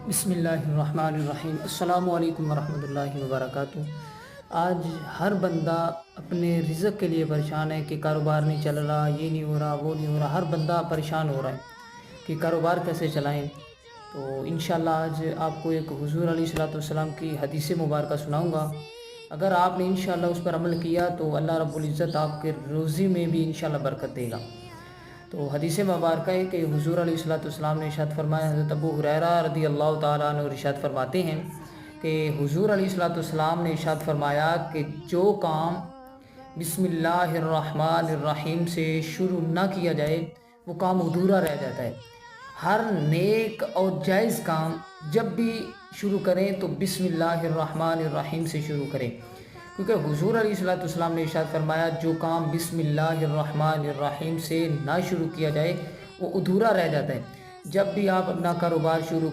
بسم اللہ الرحمن الرحیم۔ السلام علیکم ورحمۃ اللہ وبرکاتہ۔ آج ہر بندہ اپنے رزق کے لیے پریشان ہے کہ کاروبار نہیں چل رہا، یہ نہیں ہو رہا، وہ نہیں ہو رہا۔ ہر بندہ پریشان ہو رہا ہے کہ کاروبار کیسے چلائیں۔ تو انشاءاللہ آج آپ کو ایک حضور علیہ الصلوۃ والسلام کی حدیث مبارکہ سناؤں گا۔ اگر آپ نے انشاءاللہ اس پر عمل کیا تو اللہ رب العزت آپ کے روزی میں بھی انشاءاللہ برکت دے گا۔ تو حدیث مبارکہ ہے کہ حضور علیہ الصلوۃ والسلام نے ارشاد فرمایا، حضرت ابو ہریرہ رضی اللہ تعالیٰ عنہ ارشاد فرماتے ہیں کہ حضور علیہ الصلوۃ والسلام نے ارشاد فرمایا کہ جو کام بسم اللہ الرحمن الرحیم سے شروع نہ کیا جائے وہ کام ادھورا رہ جاتا ہے۔ ہر نیک اور جائز کام جب بھی شروع کریں تو بسم اللہ الرحمن الرحیم سے شروع کریں، کیونکہ حضور علیہ الصلوۃ والسلام نے ارشاد فرمایا جو کام بسم اللہ الرحمن الرحیم سے نہ شروع کیا جائے وہ ادھورا رہ جاتا ہے۔ جب بھی آپ اپنا کاروبار شروع کریں